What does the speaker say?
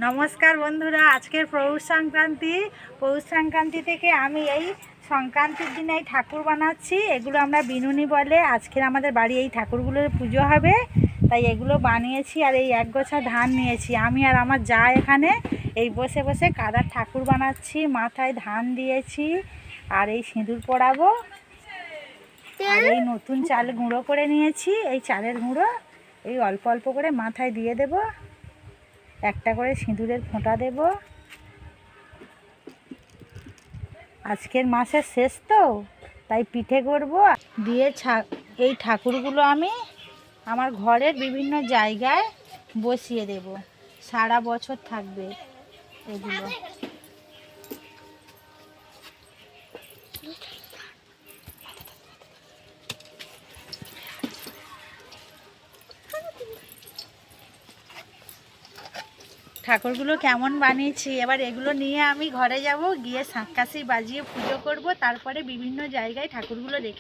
নমস্কার বন্ধুরা, আজকের পৌষ সংক্রান্তি থেকে আমি এই সংক্রান্তির দিনে এই ঠাকুর বানাচ্ছি। এগুলো আমরা বিনুনি বলে। আজকের আমাদের বাড়ি এই ঠাকুরগুলোর পুজো হবে, তাই এগুলো বানিয়েছি। আর এই এক গোছা ধান নিয়েছি আমি আর আমার যা। এখানে এই বসে বসে কাদার ঠাকুর বানাচ্ছি। মাথায় ধান দিয়েছি আর এই সিঁদুর পরাবো। আর এই নতুন চাল গুঁড়ো করে নিয়েছি। এই চালের গুঁড়ো এই অল্প অল্প করে মাথায় দিয়ে দেব। একটা করে সিঁদুরের ফোঁটা দেব। আজকের মাসের শেষ তো, তাই পিঠে করব। দিয়ে এই ঠাকুরগুলো আমি আমার ঘরের বিভিন্ন জায়গায় বসিয়ে দেব। সারা বছর থাকবে এগুলো। ঠাকুরগুলো কেমন বানিয়েছি, এবার এগুলো নিয়ে আমি ঘরে যাব, গিয়ে শাঁখ কাশি বাজিয়ে পুজো করব। তারপরে বিভিন্ন জায়গায় ঠাকুরগুলো রেখে